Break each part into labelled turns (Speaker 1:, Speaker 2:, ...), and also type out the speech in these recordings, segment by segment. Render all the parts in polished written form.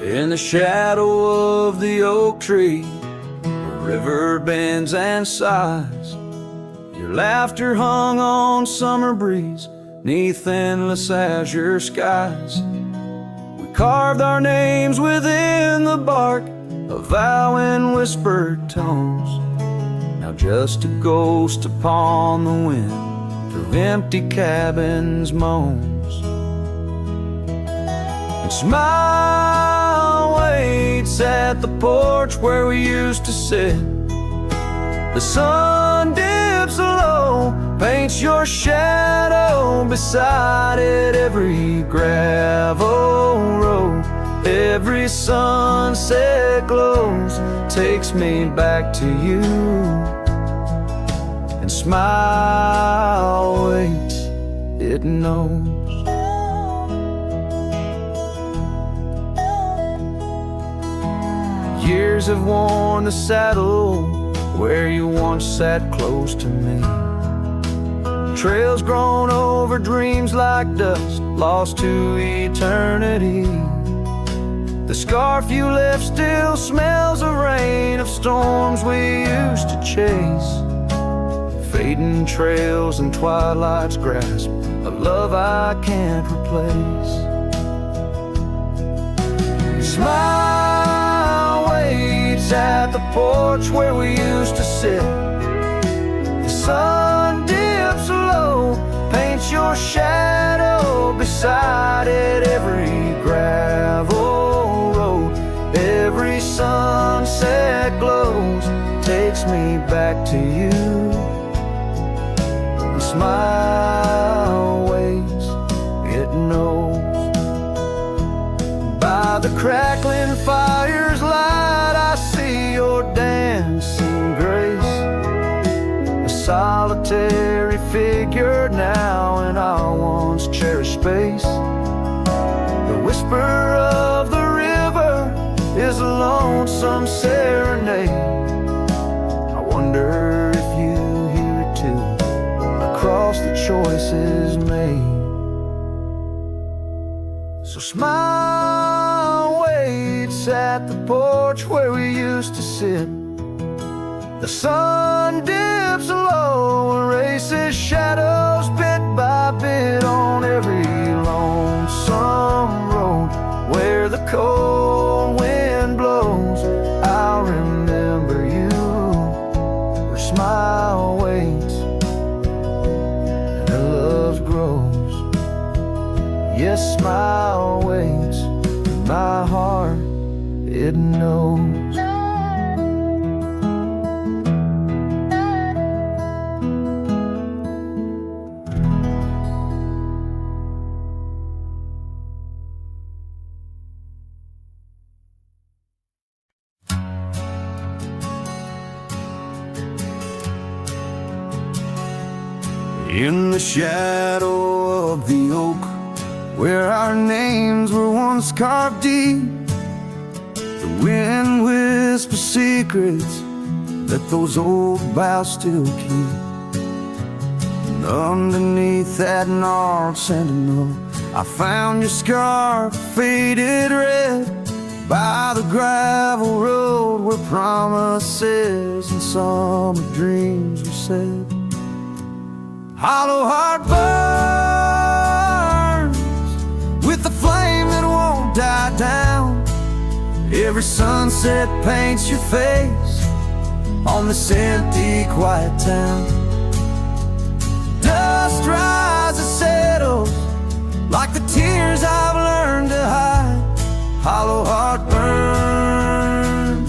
Speaker 1: In the shadow of the oak tree, the river bends and sighs. Your laughter hung on summer breeze, 'neath endless azure skies. We carved our names within the bark, a vow in whispered tones. Now just a ghost upon the wind, through empty cabins moans. And smile waits at the porch where we used to sit. The sun dips low, paints your shadow beside it. Every gravel road, every sunset glows, takes me back to you. And smile waits, it knows. Years have worn the saddle where you once sat close to me. Trails grown over dreams like dust, lost to eternity. The scarf you left still smells of rain, of storms we used to chase. Fading trails and twilight's grasp, a love I can't replace. Smile waits at the porch where we used to sit. The sun dips low, paints your shadow beside it. Every gravel road, every sunset glows, takes me back to you. And smile waits, it knows. By the crackling fire's light, I see your dancing grace, a solitary figure now in our once cherished space. The whisper of the river is a lonesome serenade. I wonder if you hear it too, across the choices made. So smile waits at the porch where we used to sit. The sun dips low, erases shadows bit by bit on every lonesome road where the cold wind blows. I'll remember you, where smile waits and our love grows. Yes, smile waits, my heart, it knows. In the shadow of the oak, where our names were once carved deep, the wind whispers secrets that those old boughs still keep. And underneath that gnarled sentinel, I found your scarf faded red by the gravel road where promises and summer dreams were said. Hollow heart burns with the flame that won't die down. Every sunset paints your face on this empty, quiet town. Dust rises, settles like the tears I've learned to hide. Hollow heart burns,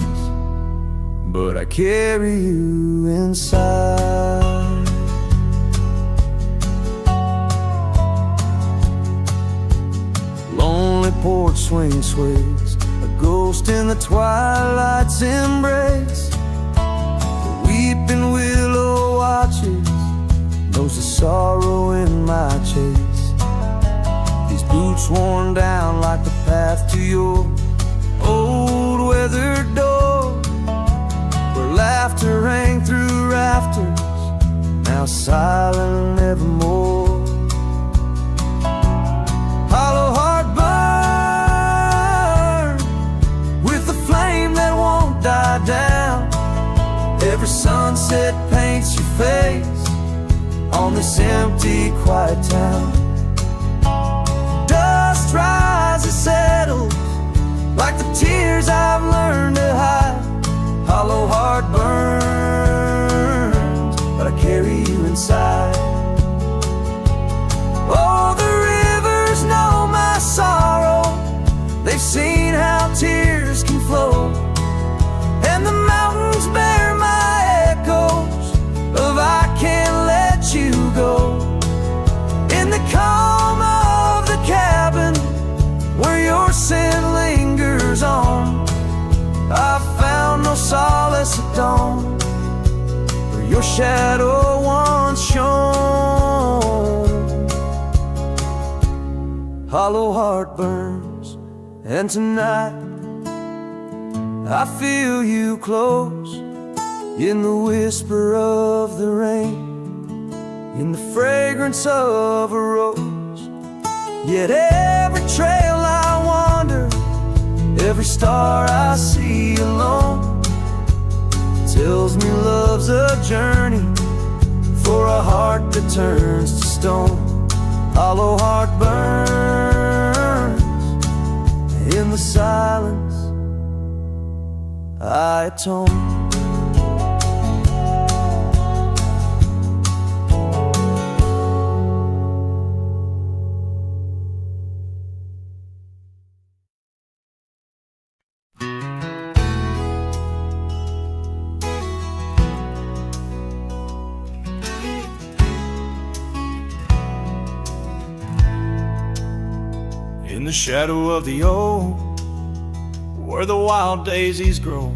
Speaker 1: but I carry you inside. Lonely porch swing sways, a ghost in the twilight's embrace. The weeping willow watches, knows the sorrow in my chase. These boots worn down like the path to your old weathered door, where laughter rang through rafters, now silent evermore. Hollow heart burn this empty, quiet town. Dust rises, settles like the tears I've learned to hide. Hollow heart burns, but I carry you inside. Oh, the rivers know my sorrow. They've seen how tears can flow, and the mountains bear my echoes of I can't let you go. In the calm of the cabin where your scent lingers on, I found no solace at dawn, where your shadow once shone. Hollow heart burns, and tonight I feel you close, in the whisper of the rain, in the fragrance of a rose. Yet every trail I wander, every star I see alone, tells me love's a journey for a heart that turns to stone. Hollow heart burns, in the silence I atone.
Speaker 2: In the shadow of the oak, where the wild daisies grow,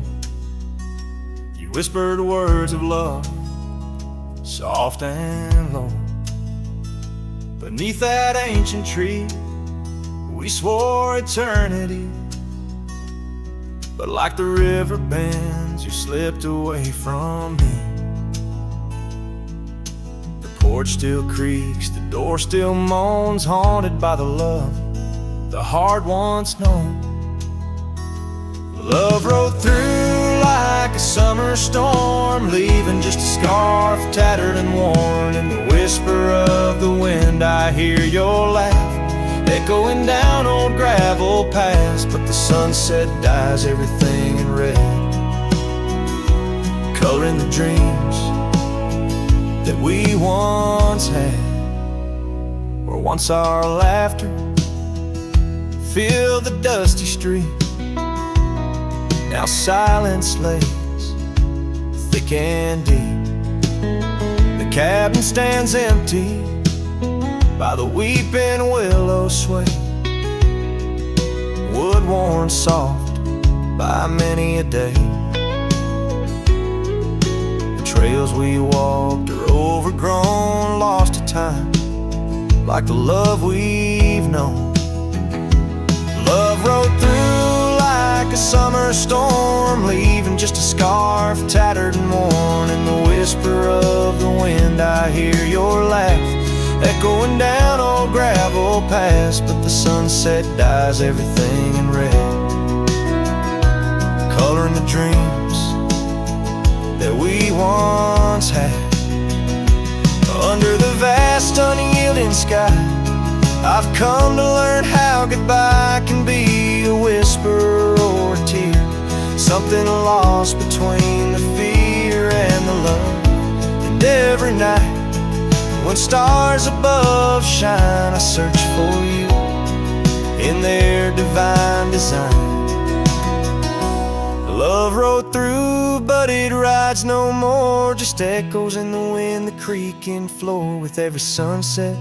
Speaker 2: you whispered words of love, soft and low. Beneath that ancient tree, we swore eternity, but like the river bends, you slipped away from me. The porch still creaks, the door still moans, haunted by the love the heart once known. Love rode through like a summer storm, leaving just a scarf tattered and worn. In the whisper of the wind I hear your laugh, echoing down old gravel paths. But the sunset dyes everything in red, coloring the dreams that we once had, where once our laughter filled the dusty street. Now silence lays thick and deep. The cabin stands empty by the weeping willow sway, wood worn soft by many a day. The trails we walked are overgrown, lost to time, like the love we've known. Love rode through like a summer storm, leaving just a scarf tattered and worn. In the whisper of the wind I hear your laugh, echoing down old gravel paths. But the sunset dyes everything in red, coloring the dreams that we once had. Under the vast unyielding sky, I've come to learn how goodbye can be a whisper or a tear, something lost between the fear and the love. And every night when stars above shine, I search for you in their divine design. Love rode through, but it rides no more, just echoes in the wind, the creaking floor. With every sunset,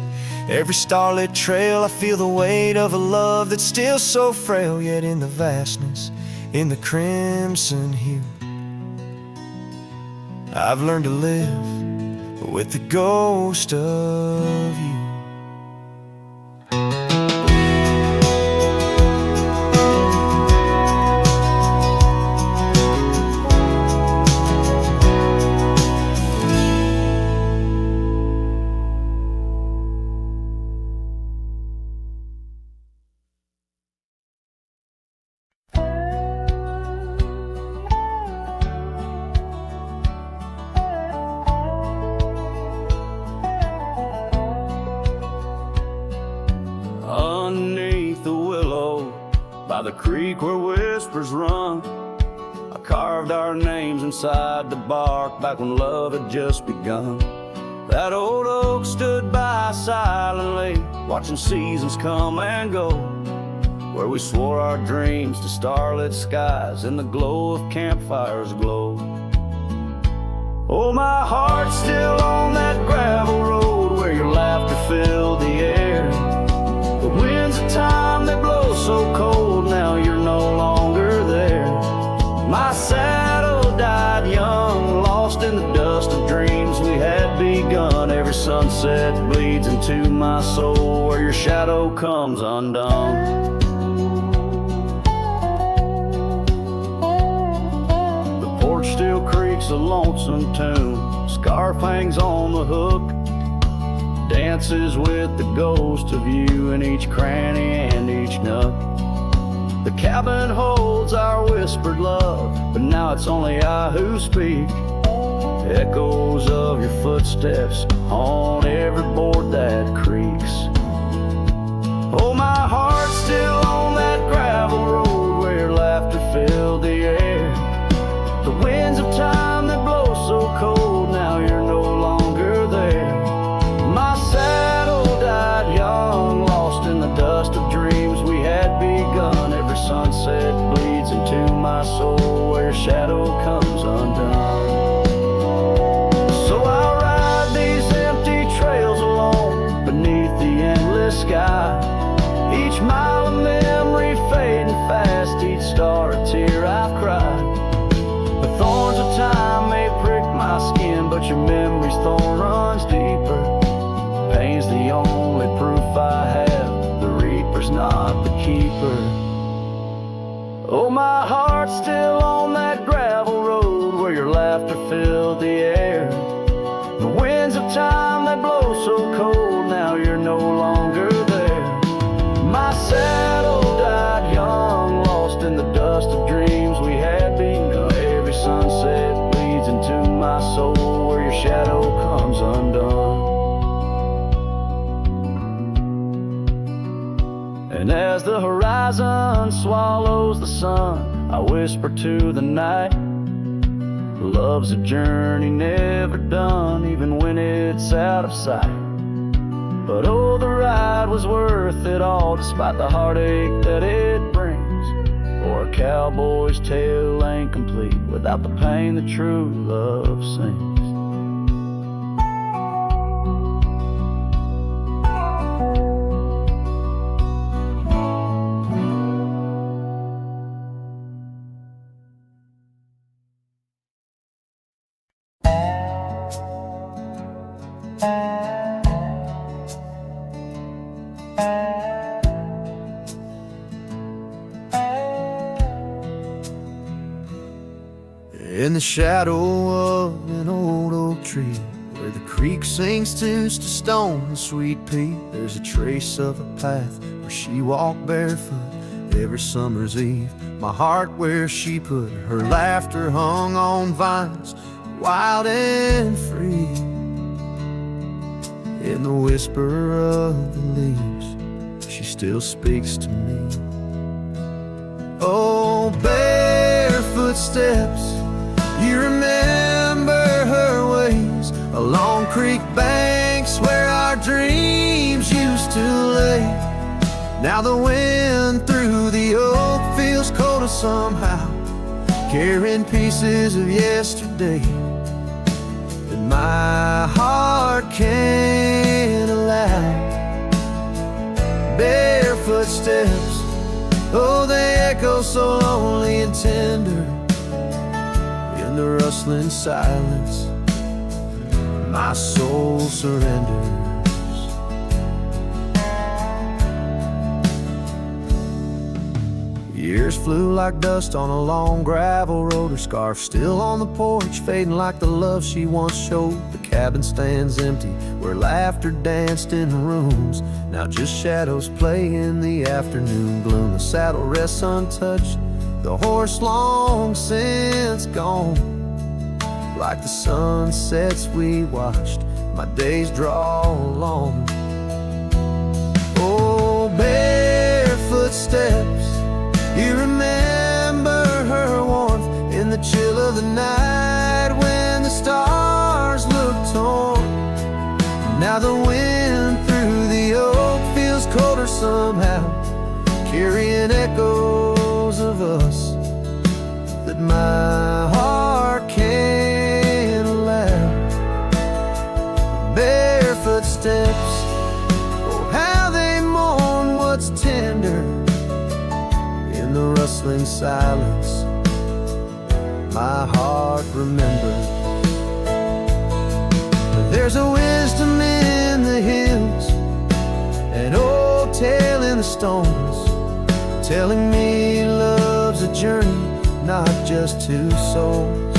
Speaker 2: every starlit trail, I feel the weight of a love that's still so frail. Yet in the vastness, in the crimson hue, I've learned to live with the ghost of you.
Speaker 1: underneath the willow by the creek where whispers run. I carved our names inside the bark back when love had just begun. That old oak stood by silently, watching seasons come and go, where we swore our dreams to starlit skies and the glow of campfires glow. Oh, my heart's still on that gravel road where your laughter filled the air. The winds of time, they blow so cold, now you're no longer there. My saddle died young, lost in the dust of dreams we had begun. Every sunset bleeds into my soul where your shadow comes undone. The porch still creaks a lonesome tune, scarf hangs on the hook, dances with the ghost of you in each cranny and each nook. The cabin holds our whispered love, but now it's only I who speak. Echoes of your footsteps on every board that creaks. Oh, my heart's still on that gravel road where your laughter filled the air. The winds of time that blow so cold, now you're no longer there. My saddle died young, lost in the dust of dreams we had begun. Every sunset bleeds into my soul where your shadow comes undone. So I ride these empty trails alone beneath the endless sky. Each mile of memory fading fast, each star a tear I've cried. The thorns of time may prick my skin, but your memory's thorn runs deeper. Pain's the only proof I have, the reaper's not the keeper. Oh, my heart's still on that gravel road where your laughter filled the air. The winds of time that blow so cold, now you're no longer there. My saddle died young, lost in the dust of dreams we had begun. Every sunset bleeds into my soul where your shadow comes undone. And as the horizon swallows the sun, I whisper to the night, love's a journey never done, even when it's out of sight. But oh, the ride was worth it all, despite the heartache that it brings. For a cowboy's tale ain't complete without the pain that true love sings.
Speaker 2: In the shadow of an old oak tree, where the creek sings tunes to stone and sweet pea, there's a trace of a path where she walked barefoot every summer's eve. My heart where she put her laughter hung on vines, wild and free. In the whisper of the leaves, she still speaks to me. Oh, barefoot steps, you remember her ways along creek banks where our dreams used to lay. Now the wind through the oak feels colder somehow, carrying pieces of yesterday that my heart can't allow. Barefoot steps, oh, they echo so lonely and tender. In the rustling silence, my soul surrenders. Years flew like dust on a long gravel road. Her scarf still on the porch, fading like the love she once showed. The cabin stands empty where laughter danced in rooms. Now just shadows play in the afternoon gloom. The saddle rests untouched, the horse long since gone. Like the sunsets we watched, my days draw long. Oh, baby,
Speaker 1: carrying echoes of us that my heart can't allow. Barefoot steps, oh how they mourn what's tender in the rustling silence. My heart remembers. There's a wisdom in the hills, an old tale in the stones, telling me love's a journey, not just two souls.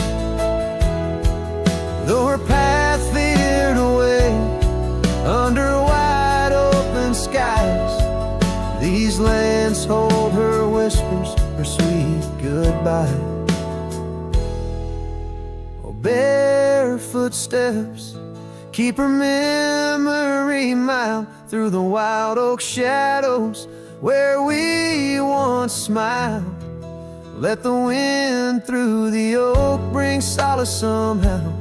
Speaker 1: Though her path veered away under wide open skies, these lands hold her whispers, her sweet goodbye. Oh, barefoot steps keep her memory mild through the wild oak shadows where we once smiled. Let the wind through the oak bring solace somehow,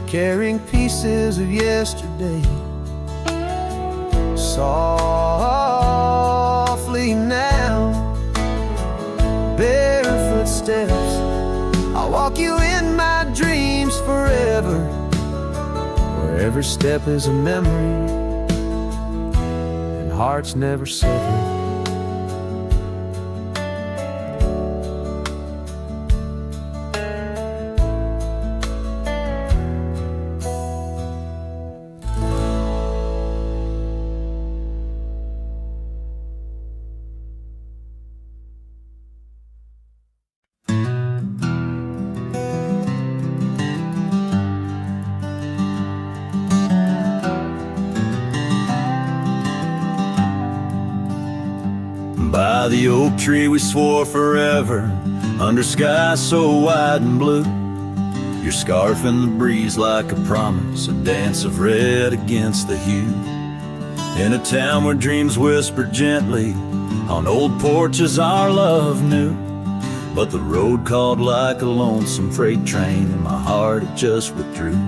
Speaker 1: carrying pieces of yesterday softly now. Barefoot steps, I'll walk you in my dreams forever, where every step is a memory and hearts never sever.
Speaker 2: By the oak tree we swore forever, under skies so wide and blue. Your scarf in the breeze like a promise, a dance of red against the hue. In a town where dreams whisper gently, on old porches our love knew. But the road called like a lonesome freight train, and my heart it just withdrew.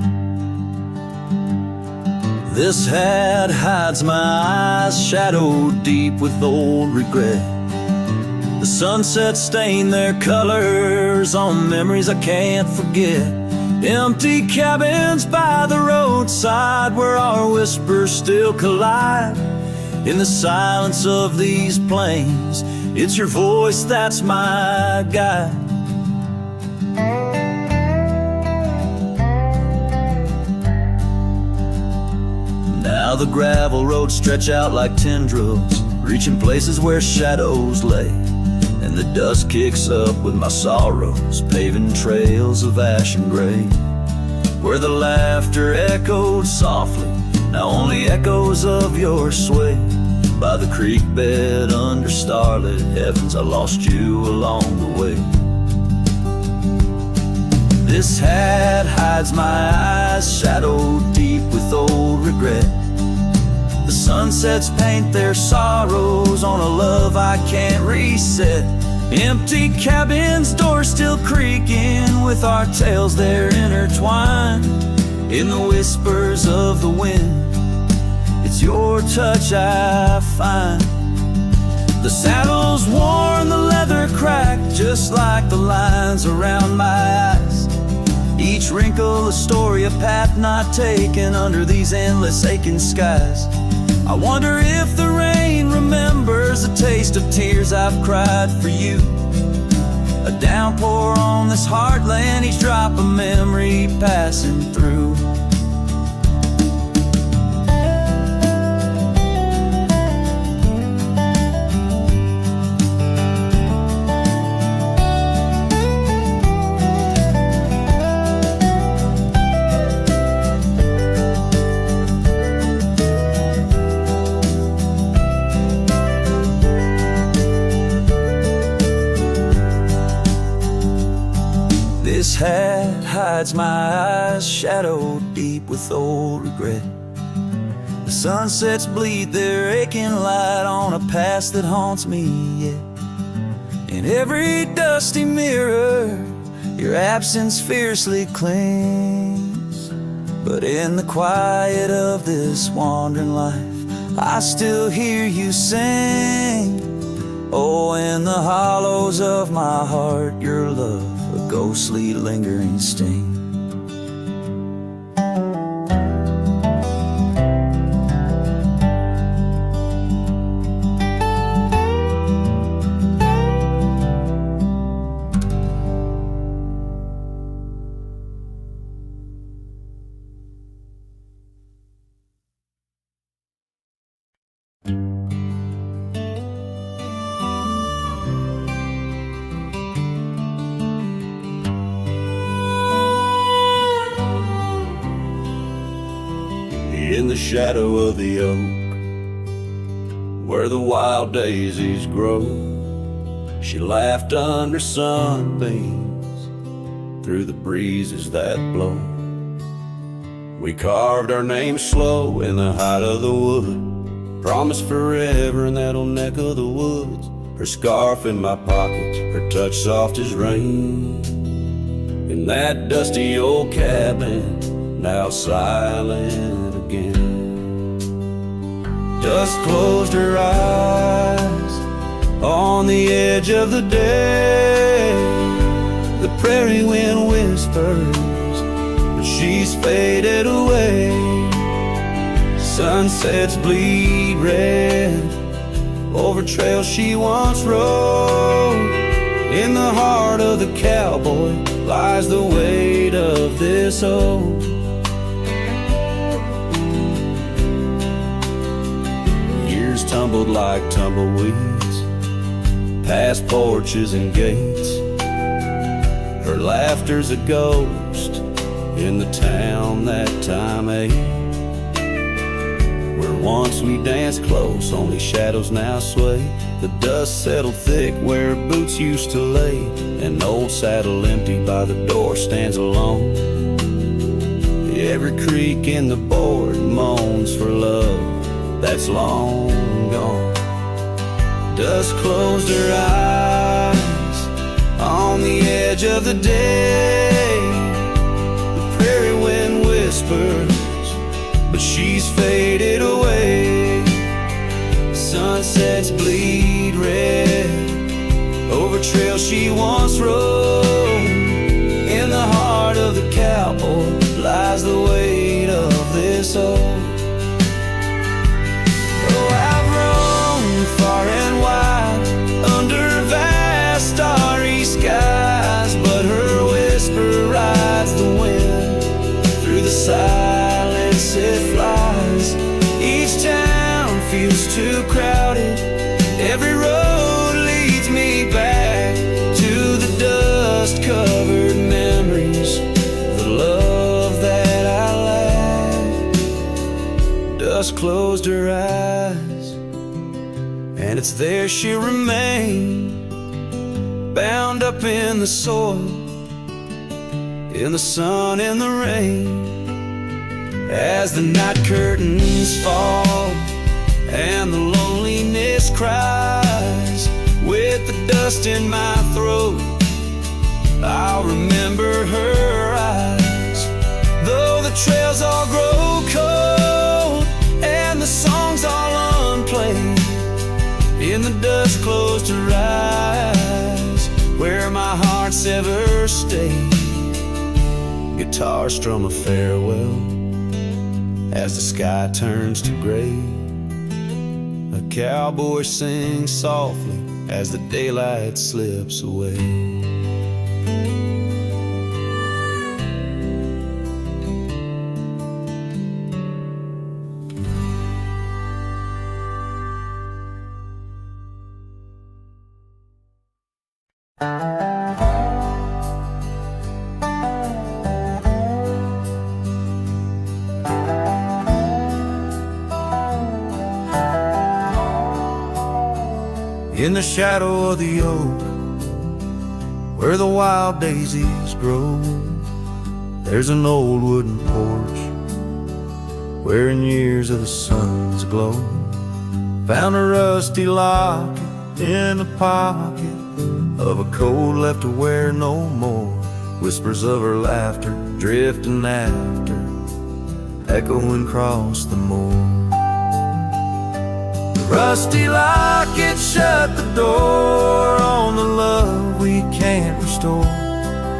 Speaker 2: This hat hides my eyes, shadowed deep with old regret. The sunset stained their colors on memories I can't forget. Empty cabins by the roadside where our whispers still collide. In the silence of these plains, it's your voice that's my guide. Now the gravel roads stretch out like tendrils, reaching places where shadows lay. And the dust kicks up with my sorrows, paving trails of ash and gray. Where the laughter echoed softly, now only echoes of your sway. By the creek bed under starlit heavens, I lost you along the way. This hat hides my eyes, shadowed deep with old regret. The sunsets paint their sorrows on a love I can't reset. Empty cabins, doors still creaking with our tales they're intertwined. In the whispers of the wind, it's your touch I find. The saddle's worn, the leather cracked, just like the lines around my eyes. Each wrinkle a story, a path not taken under these endless aching skies. I wonder if the rain remembers the taste of tears I've cried for you. A downpour on this heartland, each drop a memory passing through. This hat hides my eyes, shadowed deep with old regret. The sunsets bleed their aching light on a past that haunts me yet. In every dusty mirror, your absence fiercely clings. But in the quiet of this wandering life, I still hear you sing.
Speaker 1: Oh, in the hollows of my heart, your love, a ghostly lingering sting.
Speaker 3: In the shadow of the oak, where the wild daisies grow, she laughed under sunbeams through the breezes that blow. We carved our names slow in the height of the wood, promised forever in that old neck of the woods. Her scarf in my pocket, her touch soft as rain, in that dusty old cabin, now silent again. Dust closed her eyes on the edge of the day. The prairie wind whispers, but she's faded away. Sunsets bleed red over trails she once rode. In the heart of the cowboy lies the weight of this old. Years tumbled like tumbleweeds past porches and gates. Her laughter's a ghost in the town that time ate. Where once we danced close, only shadows now sway. The dust settled thick where boots used to lay. An old saddle empty by the door stands alone. Every creak in the board moans for love that's long gone. Dust closed her eyes on the edge of the day. The prairie wind whispers, but she's faded away. Sunsets bleed red over trails she once rode. In the heart of the cowboy lies the weight of this old. Oh, I've roamed far and wide under vast starry skies, but her whisper rides the wind through the silence it flies. Each town feels too crowded, every road leads me back to the dust-covered memories, the love that I lacked. Dust closed her eyes, and it's there she'll remain, bound up in the soil, in the sun, in the rain. As the night curtains fall and the loneliness cries, with the dust in my throat, I'll remember her eyes. Though the trails all grow cold and the songs all unplayed, in the dust closed her eyes, where my heart's ever stayed. Guitar strum a farewell as the sky turns to gray. A cowboy sings softly as the daylight slips away.
Speaker 1: In the shadow of the oak, where the wild daisies grow, there's an old wooden porch where in years of the sun's glow, found a rusty locket in the pocket of a coat left to wear no more. Whispers of her laughter drifting after, echoing across the moor. The Rusty lock, it shut the door on the love we can't restore.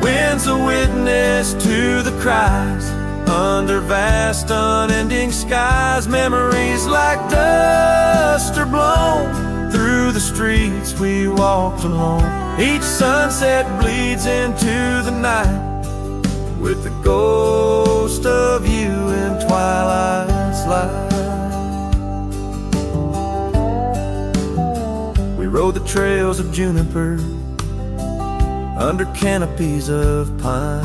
Speaker 1: Wind's a witness to the cries under vast unending skies. Memories like dust are blown through the streets we walked alone. Each sunset bleeds into the night with the ghost of you in twilight's light. We rode the trails of juniper under canopies of pine,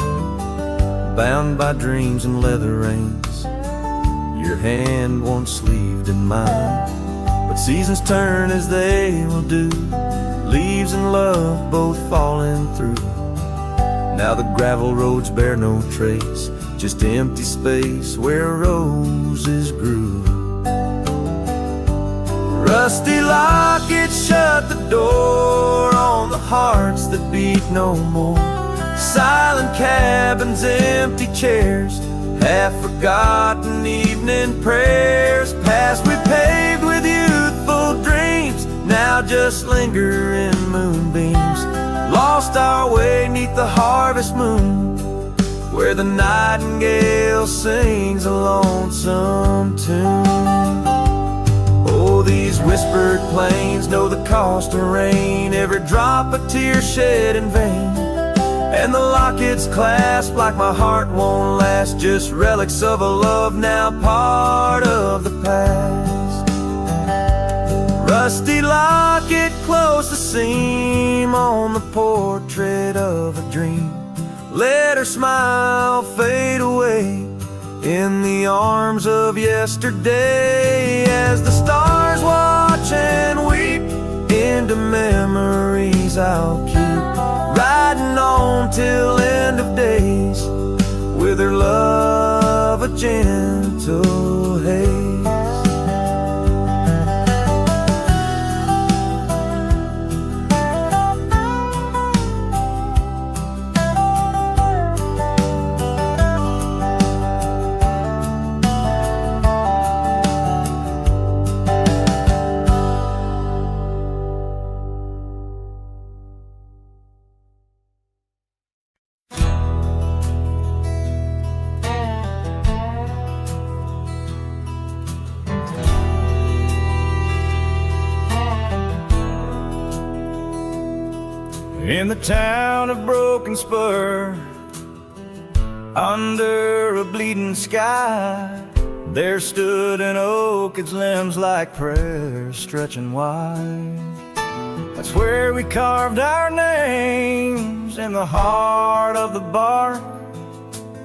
Speaker 1: bound by dreams and leather reins, your hand once sleeved in mine. But seasons turn as they will do, leaves and love both falling through. Now the gravel roads bear no trace, just empty space where roses grew. Rusty lock, it shut the door on the hearts that beat no more. Silent cabins, empty chairs, half-forgotten evening prayers. Past we paved with youthful dreams, now just linger in moonbeams. Lost our way 'neath the harvest moon, where the nightingale sings a lonesome tune. Oh, these whispered plains know the cost of rain, every drop a tear shed in vain. And the lockets clasp like my heart won't last, just relics of a love now part of the past. Rusty locket, close the seam on the portrait of a dream. Let her smile fade away in the arms of yesterday, as the stars watch and weep into memories I'll keep, riding on till end of days with her love a gentle haze.
Speaker 2: In the town of Broken Spur, under a bleeding sky, there stood an oak, its limbs like prayers stretching wide. That's where we carved our names, in the heart of the bark,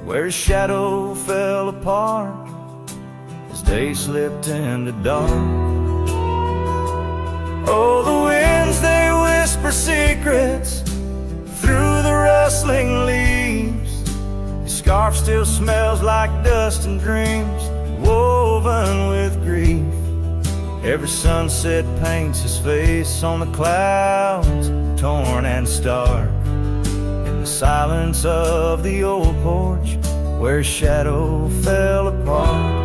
Speaker 2: where his shadow fell apart as day slipped into dark. Oh, the winds, they whisper secrets through the rustling leaves. His scarf still smells like dust and dreams woven with grief. Every sunset paints his face on the clouds, torn and stark. In the silence of the old porch, where his shadow fell apart.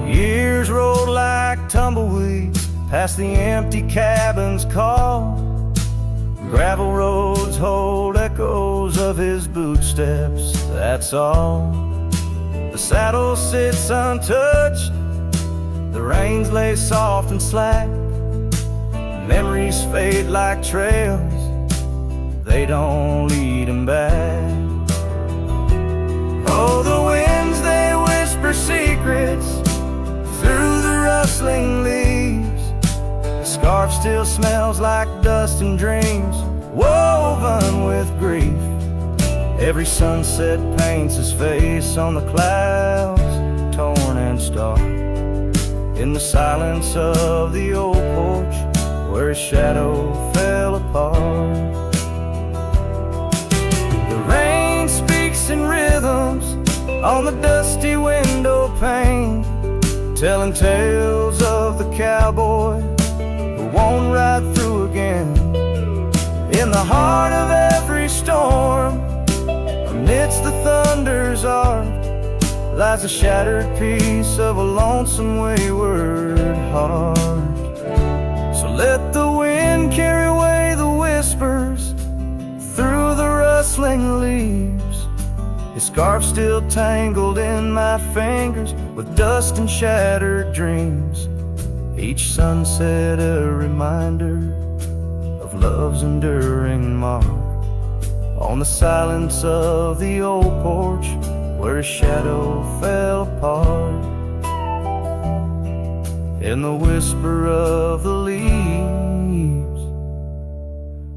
Speaker 2: Years rolled like tumbleweeds past the empty cabin's call. Gravel roads hold echoes of his footsteps, that's all. The saddle sits untouched, the reins lay soft and slack. Memories fade like trails, they don't lead him back. Oh, the winds, they whisper secrets through the rustling leaves. The scarf still smells like dust and dreams woven with grief. Every sunset paints his face on the clouds, torn and stark. In the silence of the old porch, where his shadow fell apart. The rain speaks in rhythms on the dusty window pane, telling tales of the cowboy who won't ride through again. In the heart of every storm, amidst the thunder's art,
Speaker 1: lies a shattered piece of a lonesome wayward heart. So let the wind carry away the whispers through the rustling leaves. His scarf still tangled in my fingers with dust and shattered dreams. Each sunset a reminder of love's enduring mark. On the silence of the old porch where his shadow fell apart. In the whisper of the leaves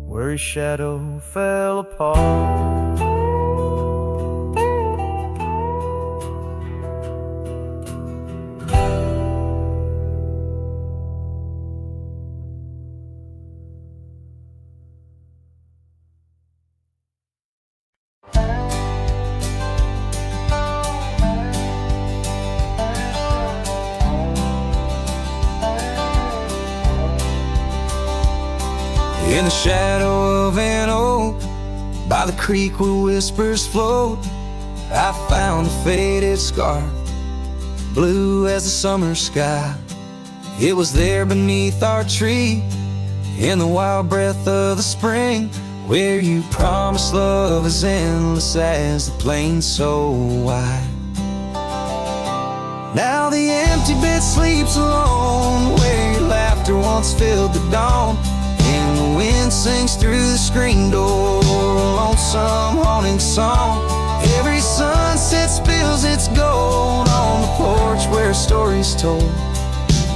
Speaker 1: where his shadow fell apart.
Speaker 2: In the shadow of an oak, by the creek where whispers float, I found a faded scarf, blue as the summer sky. It was there beneath our tree, in the wild breath of the spring, where you promised love as endless as the plain so wide. Now the empty bed sleeps alone, where your laughter once filled the dawn. And the wind sings through the screen door, a lonesome haunting song. Every sunset spills its gold on the porch where a story's told.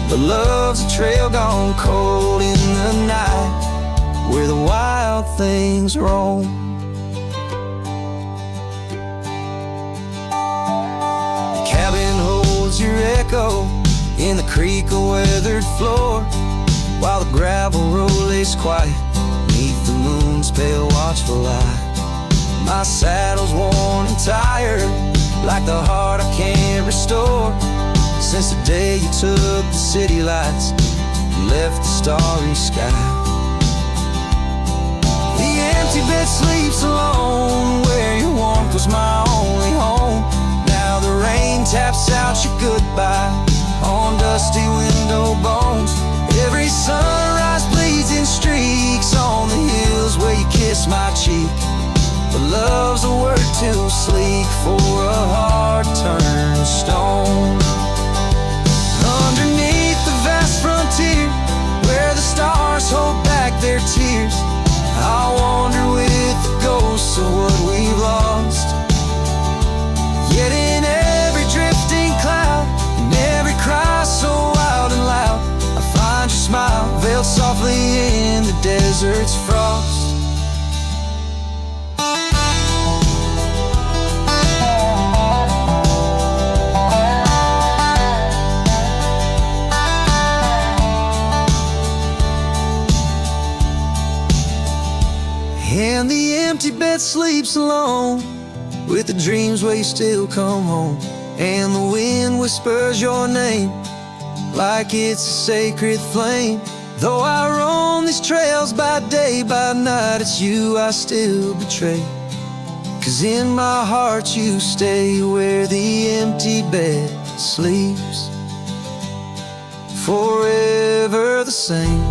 Speaker 2: But love's a trail gone cold in the night, where the wild things roam. The cabin holds your echo in the creek a weathered floor, while the gravel road lays quiet beneath the moon's pale watchful light. My saddle's worn and tired, like the heart I can't restore, since the day you took the city lights and left the starry sky. The empty bed sleeps alone, where your warmth was my only home. Now the rain taps out your goodbye on dusty window bones. Every sunrise bleeds in streaks on the hills where you kiss my cheek. But love's a word too sleek for a heart turned stone. Underneath the vast frontier, where the stars hold back their tears, I wander with the ghosts of what we've lost. Yet in every drifting cloud, in every cry so wild and loud, I find your smile veiled softly in the desert's frost. And the empty bed sleeps alone, with the dreams where you still come home. And the wind whispers your name like it's a sacred flame. Though I roam these trails by day, by night, it's you I still betray. 'Cause in my heart you stay where the empty bed sleeps, forever the same.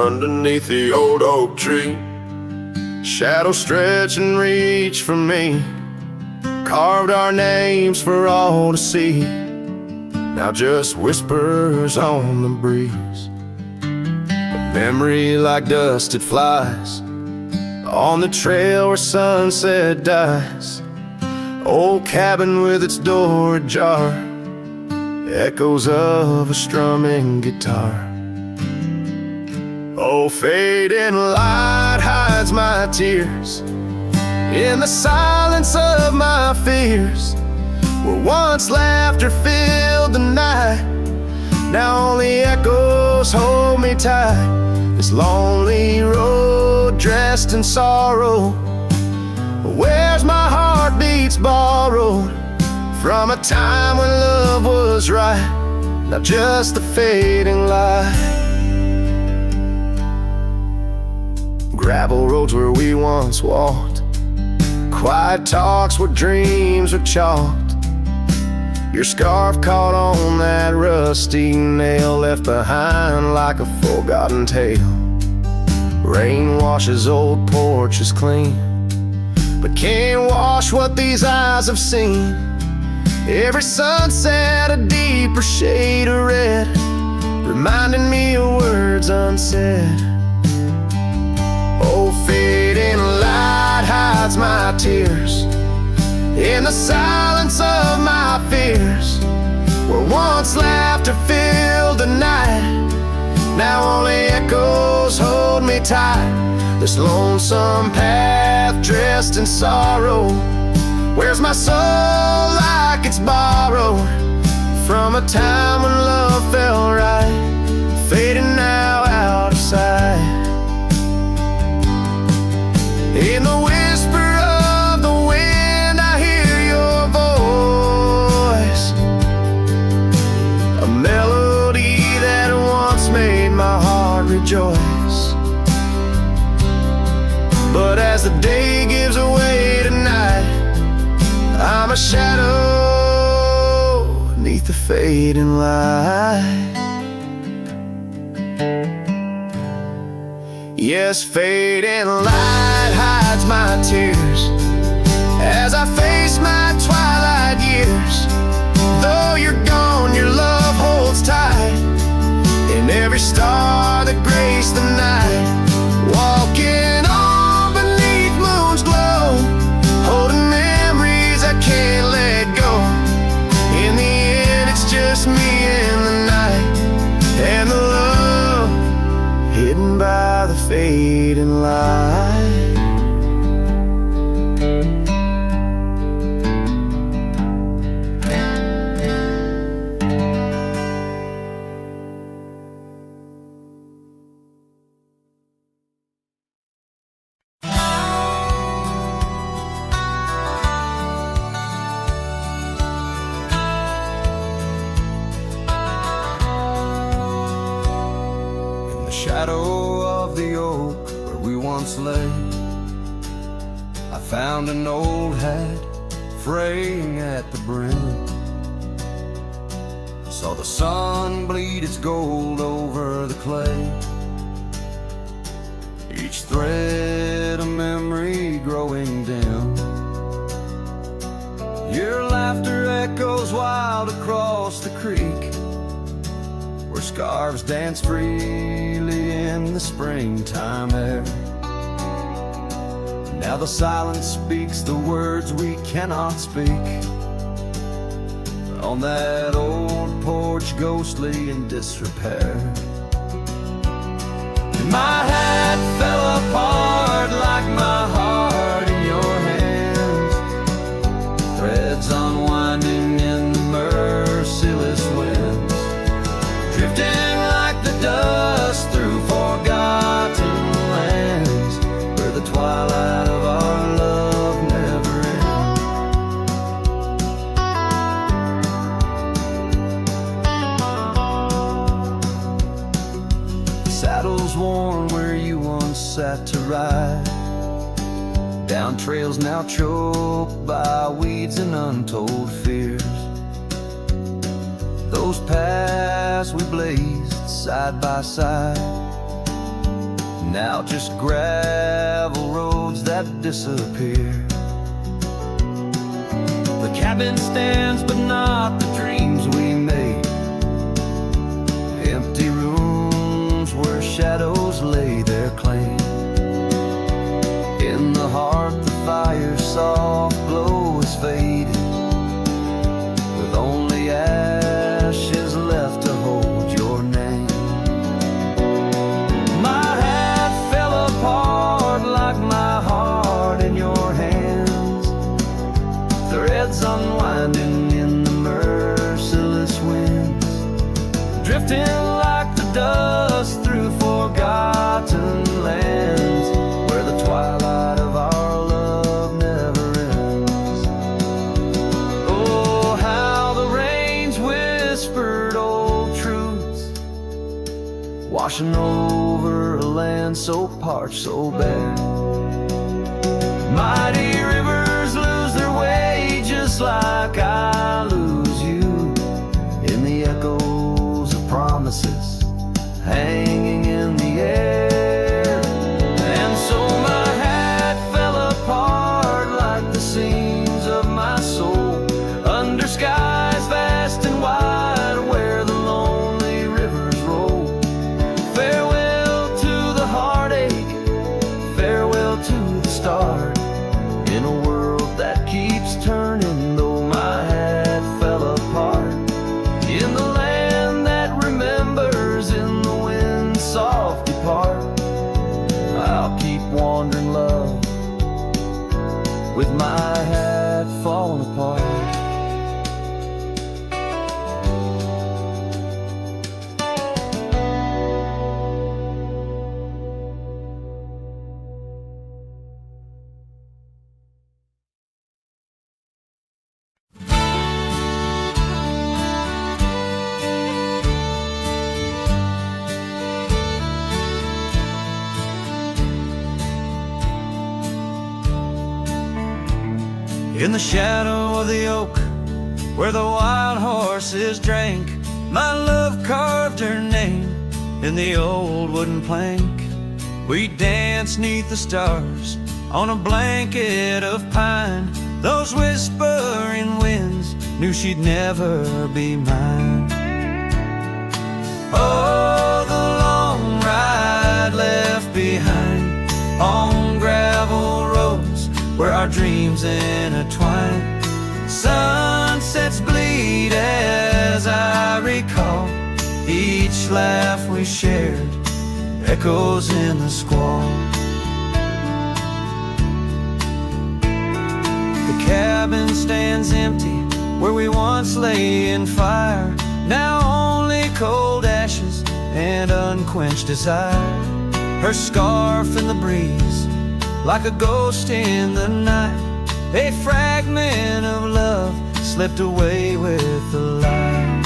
Speaker 4: Underneath the old oak tree, shadows stretch and reach for me. Carved our names for all to see, now just whispers on the breeze. A memory like dust, it flies on the trail where sunset dies. Old cabin with its door ajar, echoes of a strumming guitar. Oh, fading light hides my tears in the silence of my fears. Where once laughter filled the night, now only echoes hold me tight. This lonely road dressed in sorrow, where's my heartbeat's ball? borrowed from a time when love was right, not just the fading light. Gravel roads where we once walked, quiet talks where dreams were chalked. Your scarf caught on that rusty nail, left behind like a forgotten tale. Rain washes old porches clean, but can't wash what these eyes have seen. Every sunset a deeper shade of red, reminding me of words unsaid. Oh, fading light hides my tears in the silence of my fears. Where once laughter filled the night, now only echoes hold me tight. This lonesome path dressed in sorrow wears my soul like it's borrowed from a time when love felt right, fading now out of sight. In the whisper of the wind I hear your voice, a melody that once made my heart rejoice. But as the day gives away tonight, I'm a shadow beneath the fading light. Yes, fading light hides my tears as I face my twilight years. Though you're gone, your love holds tight in every star that graced the night. Walking on beneath moon's glow, holding memories I can't let go. In the end, it's just me and the night, and the love hidden by the fading light.
Speaker 1: Shadow of the oak where we once lay, I found an old hat fraying at the brim. Saw the sun bleed its gold over the clay, each thread a memory growing dim. Your laughter echoes wild across the creek, where scarves dance freely in the springtime air. Now the silence speaks the words we cannot speak. On that old porch, ghostly in disrepair, my hat fell apart like my heart in your hands, threads unwinding in the merciless winds, drifting like the dust through forgotten lands, where the twilight of our love never ends. Saddles worn where you once sat to ride, down trails now choked by weeds and untold fears. Those paths we blazed side by side, now just gravel roads that disappear. The cabin stands but not the dreams we made, empty rooms where shadows lay their claim. In the heart the fire's soft glow is faded, with only ashes left to hold your name. My hat fell apart like my heart in your hands, threads unwinding in the merciless winds, drifting like the dust through forgotten lands, where the twilight of our love never ends. washing over a land so parched, so bare. Mighty rivers lose their way just like I lose you in the echoes of promises hanging in the air. And so my hat fell apart like the seams of my soul under skies vast and wide where the lonely rivers roll. Farewell to the heartache, farewell to the start, in a world that keeps turning though my hat fell apart. In the land that remembers, in the wind soft depart, I'll keep wandering, love, with my hat falling apart. In the shadow of the oak, where the wild horses drank, my love carved her name in the old wooden plank. We danced 'neath the stars on a blanket of pine. Those whispering winds knew she'd never be mine. Oh, the long ride left behind on gravel roads where our dreams intertwine. Sunsets bleed as I recall each laugh we shared, echoes in the squall. The cabin stands empty where we once lay in fire, now only cold ashes and unquenched desire. Her scarf in the breeze, like a ghost in the night, a fragment of love slipped away with the light.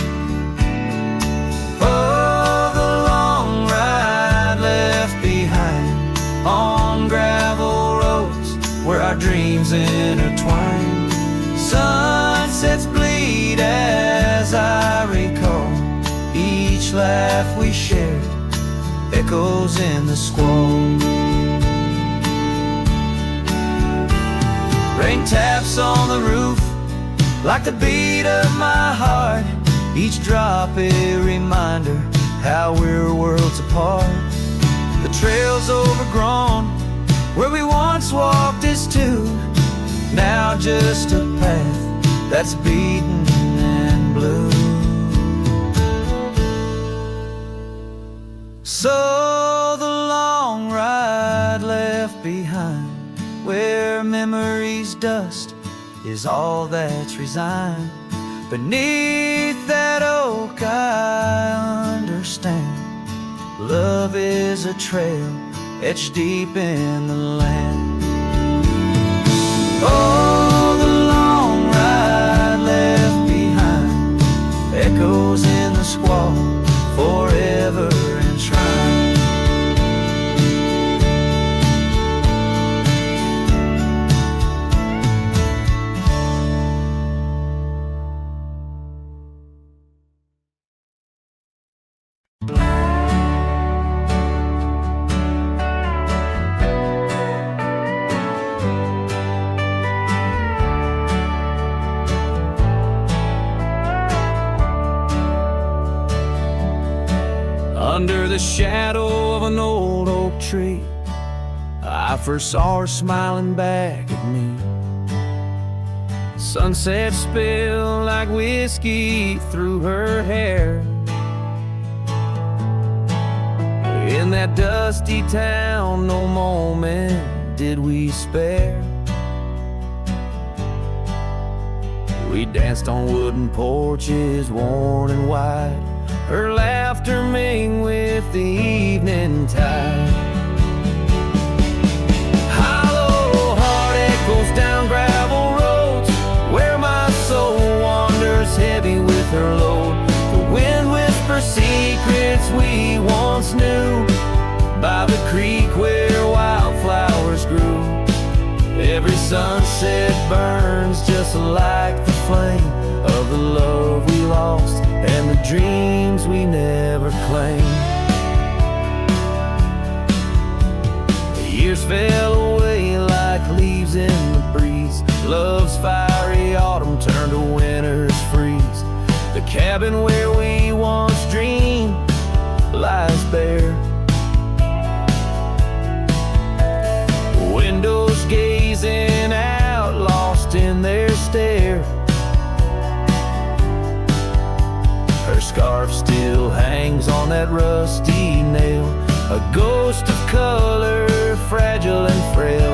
Speaker 1: Oh, the long ride left behind on gravel roads where our dreams intertwine. Sunsets bleed as I recall each laugh we shared, echoes in the squall. Rain taps on the roof like the beat of my heart, each drop a reminder how we're worlds apart. The trail's overgrown where we once walked as two, now just a path that's beaten and blue. So the long ride left behind, where memory's dust is all that's resigned. Beneath that oak I understand, love is a trail etched deep in the land. Oh, the long ride left behind, echoes in the squall, forever enshrined. Under the shadow of an old oak tree, I first saw her smiling back at me. Sunset spilled like whiskey through her hair. In that dusty town, no moment did we spare. We danced on wooden porches, worn and wide, her laughter mingling with the evening tide. Hollow heart echoes down gravel roads, where my soul wanders heavy with her load. The wind whispers secrets we once knew.
Speaker 3: by the creek where wildflowers grew. Every sunset burns just like the flame of the love we lost and the dreams we never claimed. The years fell away like leaves in the breeze. Love's fiery autumn turned to winter's freeze. The cabin where we once dreamed lies bare. Windows gazing out, lost in their stare. Her scarf still hangs on that rusty nail, a ghost of color, fragile and frail.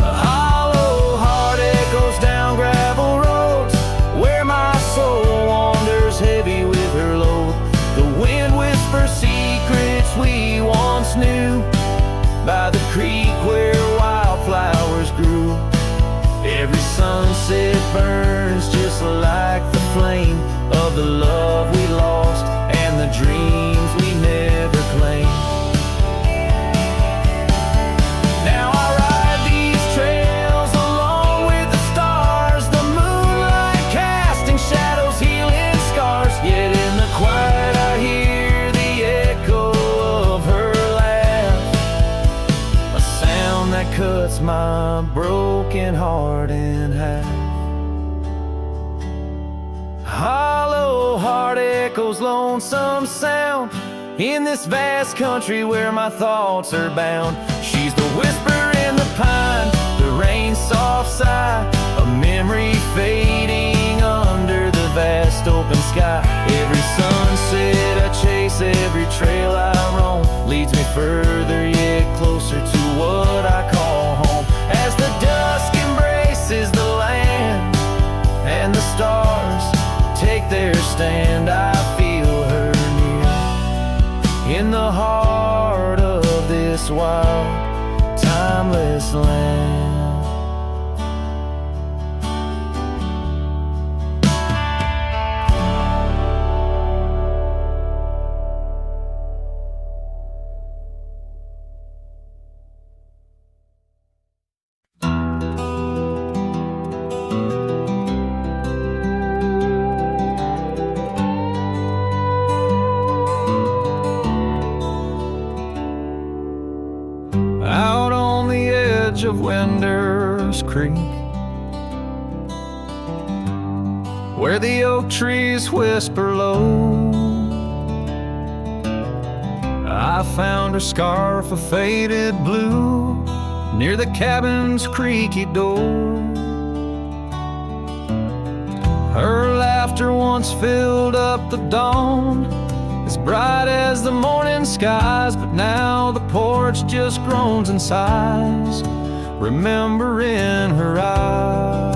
Speaker 3: A hollow heart echoes down gravel roads where my soul wanders heavy with her load. The wind whispers secrets we once knew by the creek where wildflowers grew. Every sunset burns just like the flame of the love we lost and the dreams we never claimed. Now I ride these trails along with the stars, the moonlight casting shadows, healing scars. Yet in the quiet I hear the echo of her laugh, a sound that cuts my broken heart in half. Hollow heart echoes lonesome sound in this vast country where my thoughts are bound. She's the whisper in the pine, the rain's soft sigh, a memory fading under the vast open sky. Every sunset I chase, every trail I roam, leads me further yet closer to what I call home. As the dusk embraces the land and the stars take their stand, I feel her near in the heart of this wild, timeless land. Of Winter's Creek, where the oak trees whisper low, I found her scarf of faded blue near the cabin's creaky door. Her laughter once filled up the dawn, as bright as the morning skies, but now the porch just groans and sighs, remembering her eyes.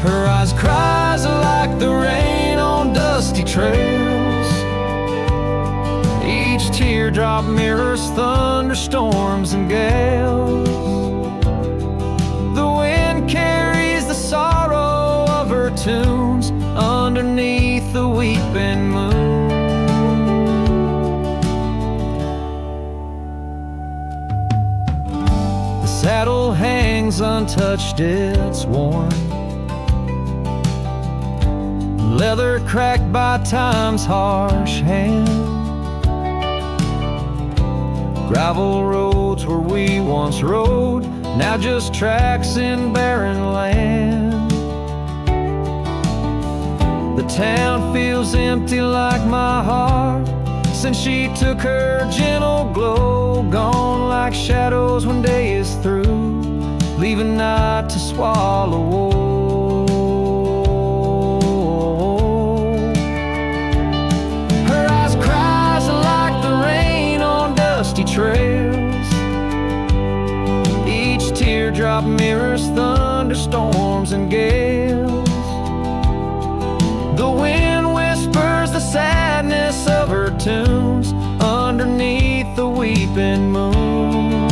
Speaker 3: Her eyes cries like the rain on dusty trails. Each teardrop mirrors thunderstorms and gales. The wind carries the sorrow of her tunes underneath the weeping moon. Saddle hangs untouched, it's worn, leather cracked by time's harsh hand. Gravel roads where we once rode, now just tracks in barren land. The town feels empty like my heart since she took her gentle glow, gone like shadows when day is through, leaving night to swallow whole. Her eyes cries like the rain on dusty trails. Each teardrop mirrors thunderstorms and gales. The wind whispers the sadness of her tunes underneath the weeping moon.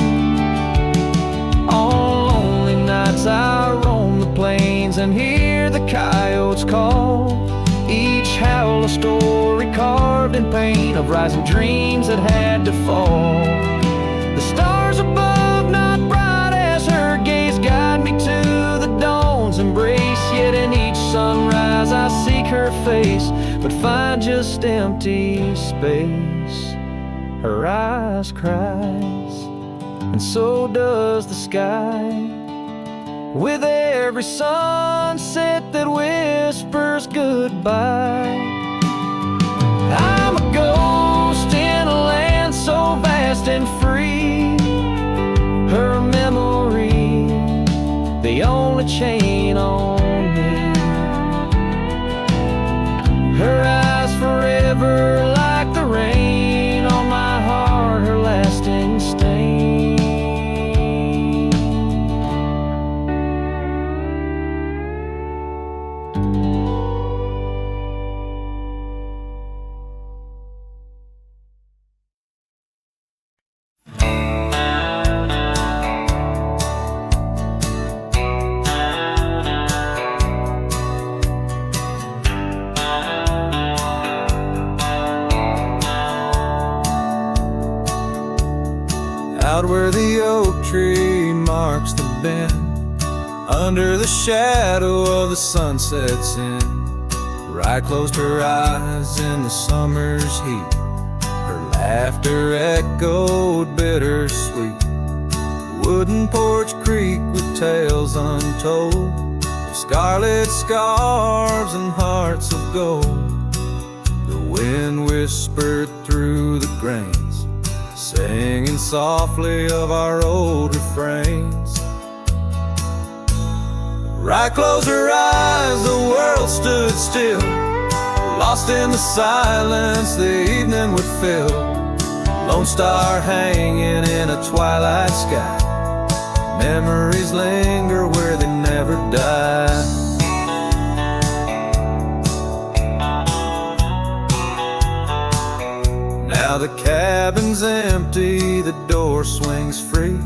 Speaker 3: On lonely nights I roam the plains and hear the coyotes call, each
Speaker 2: a story carved in paint of rising dreams that had to fall. The stars above, not bright as her gaze, guide me to the dawn's embrace. Yet in each sunrise I seek her face, but find just empty space. Her eyes cries, and so does the sky, with every sunset that whispers goodbye. I'm a ghost in a land so vast and free. Her memory, the only chain on me. Her eyes forever like the rain on my heart, her lasting stain.
Speaker 1: Out where the oak tree marks the bend, under the shadow of the sunset's end, Rye closed her eyes in the summer's heat. Her laughter echoed bittersweet. Wooden porch creak with tales untold, of scarlet scarves and hearts of gold. The wind whispered through the grains, singing softly of our old refrains. Rye closed her eyes, the world stood still, lost in the silence the evening would fill. Lone star hanging in a twilight sky, memories linger where they never die. Now the cabin's empty, the door swings free.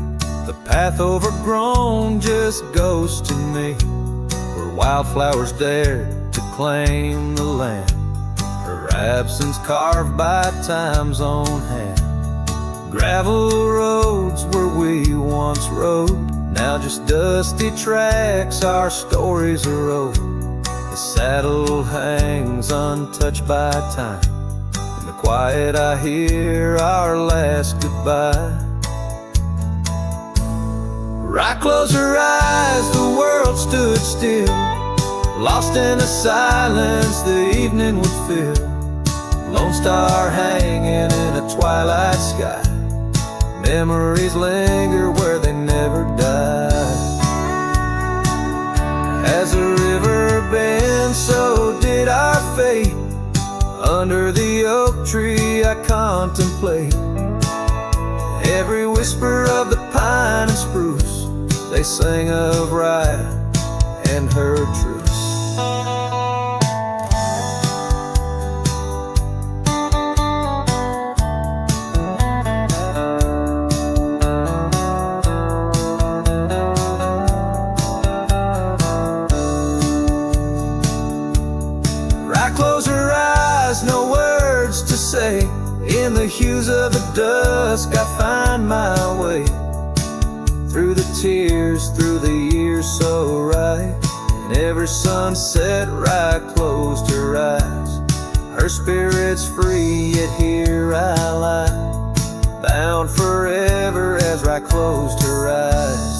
Speaker 1: The path overgrown just goes to me, where wildflowers dared to claim the land. Her absence carved by time's own hand. Gravel roads where we once rode, now just dusty tracks, our stories are over. The saddle hangs untouched by time. In the quiet I hear our last goodbye. Rye closed her eyes, the world stood still, lost in the silence the evening would fill. Lone star hanging in a twilight sky, memories linger where they never die. As the river bends, so did our fate. Under the oak tree I contemplate every whisper of the pine and spruce. They sang of Rye and her truce. No words to say, in the hues of the dusk I find my way. Through the tears, through the years so right, and every sunset Rye closed her eyes. Her spirit's free, yet here I lie, bound forever as Rye closed her eyes.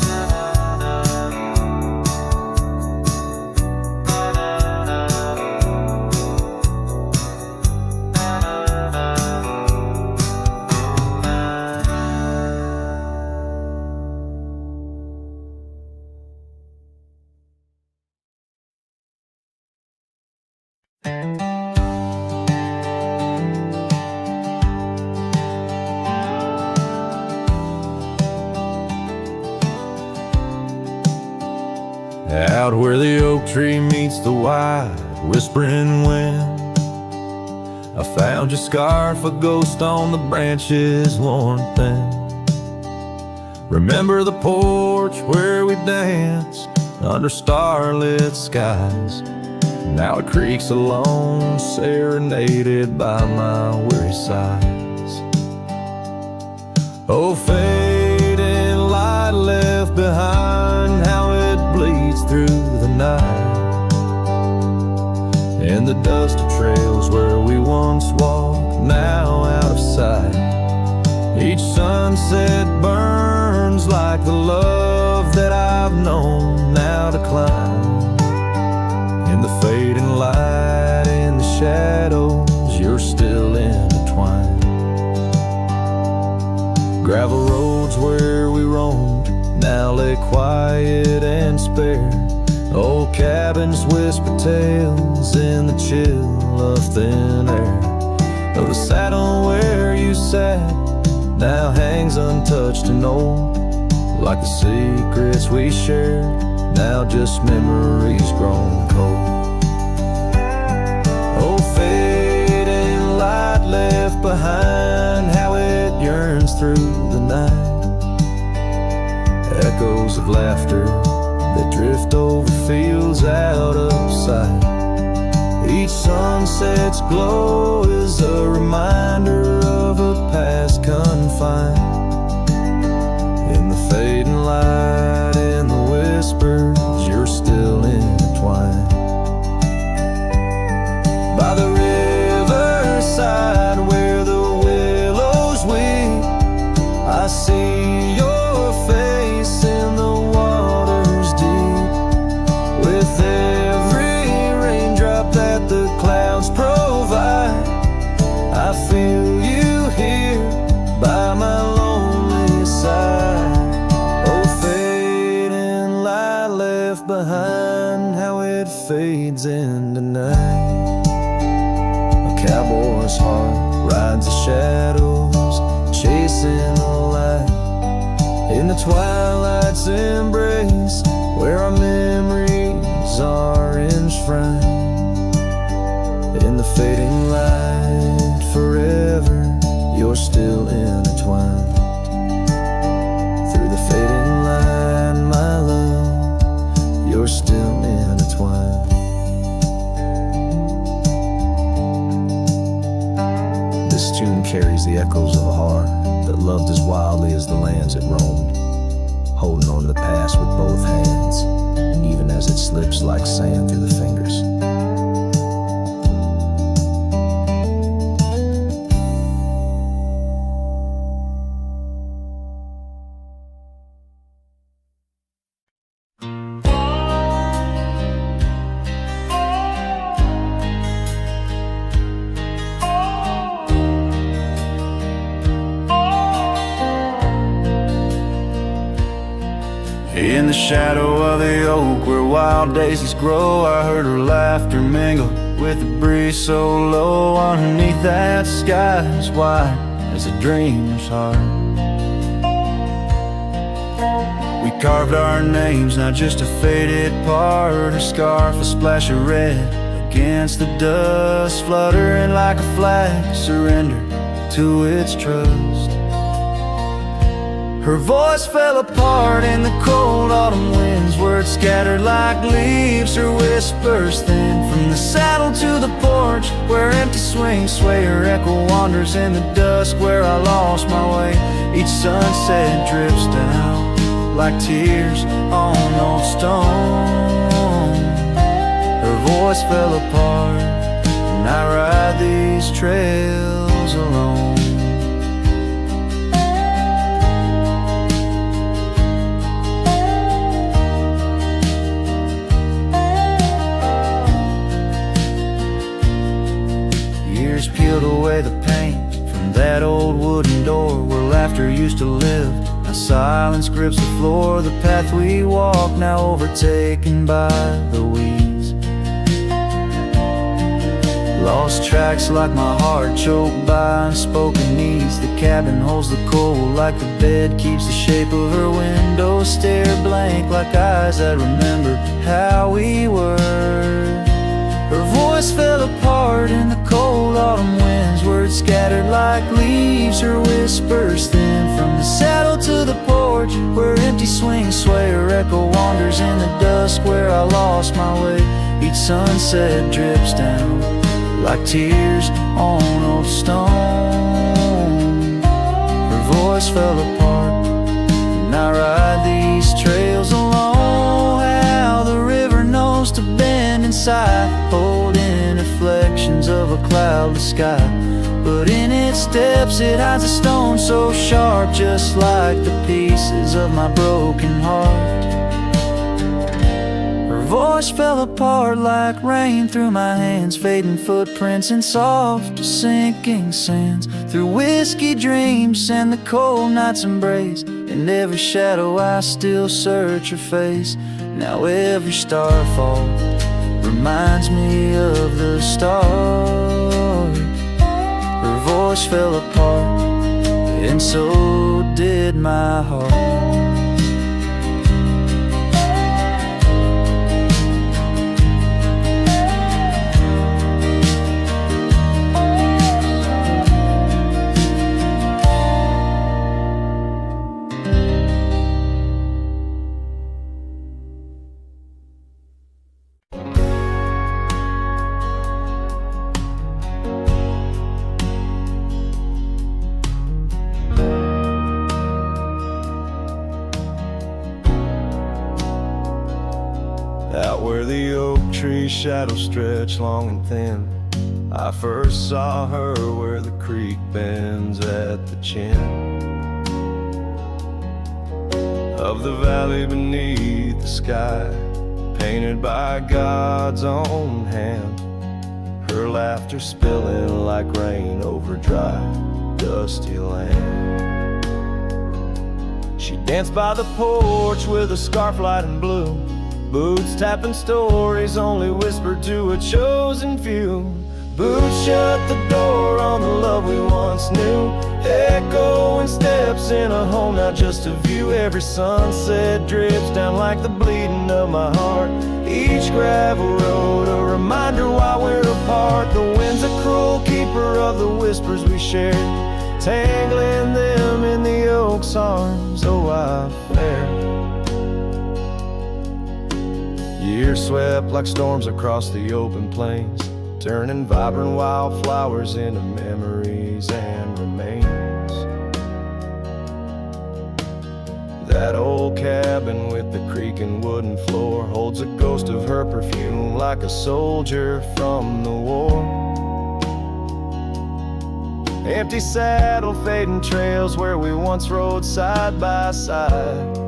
Speaker 5: Out where the oak tree meets the wide whispering wind, I found your scarf, a ghost on the branches worn thin. Remember the porch where we danced under starlit skies, Now it creaks alone, serenaded by my weary sighs. Oh, fading light left behind, how it bleeds through the night. In the dusty trails where we once walked, now out of sight. Each sunset burns like the love that I've known now decline. In the fading light, in the shadows, you're still intertwined. Gravel roads where we roamed now lay quiet and spare. Old cabins whisper tales in the chill of thin air. Though the saddle where you sat now hangs untouched and old, like the secrets we shared, now just memories grown cold. Oh, fading light left behind, how it yearns through the night. Echoes of laughter that drift over fields out of sight. Each sunset's glow is a reminder of a past confined. In the fading light, in the whispers, you're still intertwined. By the riverside where the willows weep, I see your face in the waters deep. With every raindrop that the clouds provide, I feel you here by my lonely side. Oh, fading light left behind, how it fades into night. A cowboy's heart rides the shadows, chasing the light. In the twilight's embrace, where our memories are enshrined. In the fading light, forever, you're still intertwined. Through the fading light, my love, you're still intertwined. This tune carries the echoes of a heart that loved as wildly as the lands it roamed, holding on to the past with both hands, even as it slips like sand through the fingers.
Speaker 3: In the shadow of the oak where wild daisies grow, I heard her laughter mingle with the breeze so low. Underneath that sky as wide as a dreamer's heart, we carved our names, not just a faded part. Her scarf, a splash of red against the dust, fluttering like a flag, surrender to its trust. Her voice fell apart in the cold autumn winds, words scattered like leaves, her whispers thin. From the saddle to the porch, where empty swings sway, her echo wanders in the dusk, where I lost my way. Each sunset drips down like tears on old stone. Her voice fell apart, and I ride these trails alone. Peeled away the paint from that old wooden door where laughter used to live. Now silence grips the floor, the path we walk now overtaken by the weeds. Lost tracks like my heart, choked by unspoken needs. The cabin holds the cold like the bed keeps the shape of her window. Stare blank like eyes that remember how we were. Her voice fell apart in the cold autumn winds, words scattered like leaves, her whispers thin. From the saddle to the porch, where empty swings sway, her echo wanders in the dusk, where I lost my way.
Speaker 1: Each sunset drips down like tears on old stone. Her voice fell apart, and I ride these trails alone. How the river knows to bend inside, holding reflections of a cloudless sky. But in its depths it hides a stone so sharp, just like the pieces of my broken heart. Her voice fell apart like rain through my hands, fading footprints in soft sinking sands. Through whiskey dreams and the cold night's embrace, in every shadow I still search her face. Now every starfall reminds me of the start. Her voice fell apart, and so did my heart.
Speaker 2: Out where the oak tree shadows stretch long and thin, I first saw her where the creek bends at the chin of the valley beneath the sky, painted by God's own hand. Her laughter spilling like rain over dry, dusty land. She danced by the porch with a scarf light and blue, boots tapping stories only whispered to a chosen few. Boots shut the door on the love we once knew, echoing steps in a home, not just a view. Every sunset drips down like the bleeding of my heart. Each gravel road a reminder why we're apart. The wind's a cruel keeper of the whispers we shared, tangling them in the oak's arms. Oh, I fared. Years swept like storms across the open plains, turning vibrant wildflowers into memories and remains. That old cabin with the creaking wooden floor holds a ghost of her perfume, like a soldier from the war. Empty saddle, fading trails where we once rode side by side.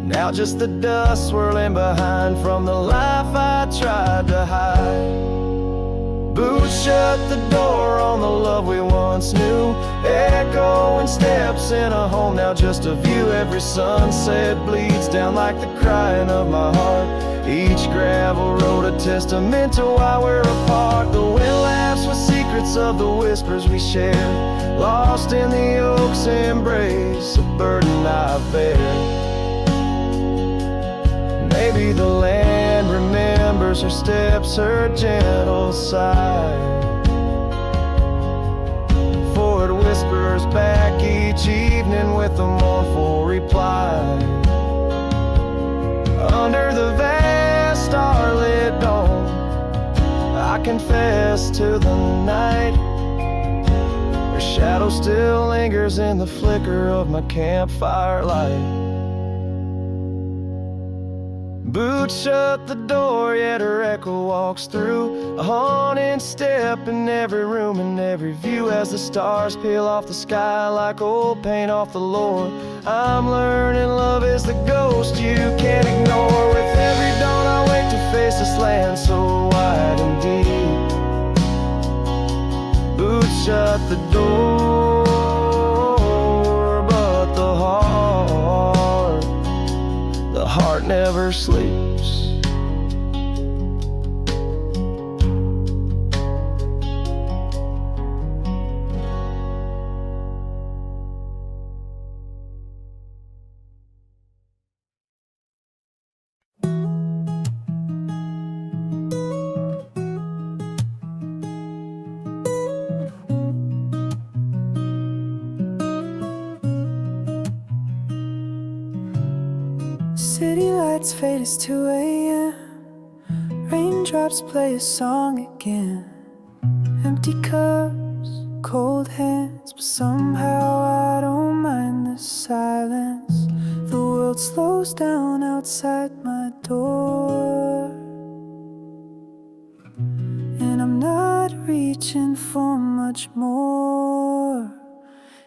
Speaker 2: Now just the dust swirling behind from the life I tried to hide. Boots shut the door on the love we once knew, echoing steps in a home, now just a view. Every sunset bleeds down like the crying of my heart. Each gravel road a testament to why we're apart. The wind laughs with secrets of the whispers we shared, lost in the oak's embrace, a burden I bear. Maybe the land remembers her steps, her gentle sigh, for it whispers back each evening with a mournful reply. Under the vast starlit dome, I confess to the night, her shadow still lingers in the flicker of my campfire light. Boots shut the door, yet her echo walks through, a haunting step in every room and every view. As the stars peel off the sky like old paint off the lore, I'm learning love is the ghost you can't ignore. With every dawn I wake to face this land so wide and deep. Boots shut the door, but the heart never sleeps.
Speaker 1: City lights fade, it's 2 a.m. raindrops play a song again. Empty cups, cold hands, but somehow I don't mind the silence. The world slows down outside my door, and I'm not reaching for much more.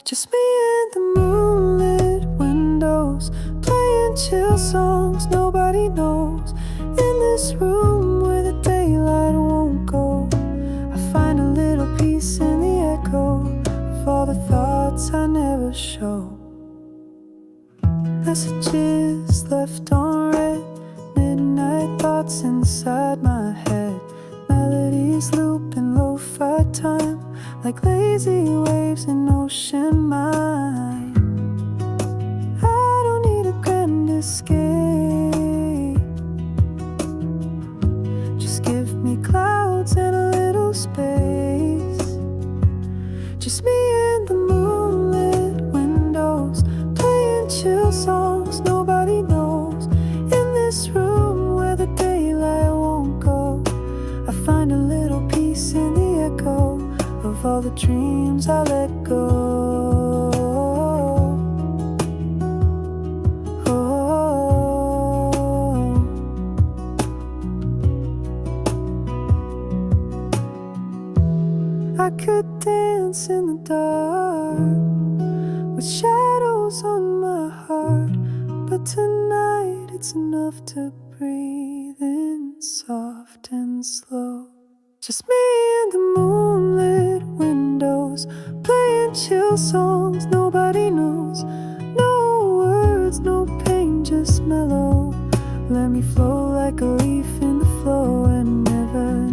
Speaker 1: Just me and the moonlit windows, playing chill songs nobody knows. In this room where the daylight won't go, I find a little peace in the echo of all the thoughts I never show. Messages left on read, midnight thoughts inside my head. Melodies loop in lo-fi time, like lazy waves in ocean mind. I don't need a grand escape, just give me clouds and a little space. Just me and the moonlit windows, playing chill songs nobody knows. In this room where the daylight won't go, I find a little peace in the echo of all the dreams I let go. I could dance in the dark with shadows on my heart, but tonight it's enough to breathe in soft and slow. Just me and the moonlit windows, playing chill songs nobody knows. No words, no pain, just mellow. Let me flow like a leaf in the flow and never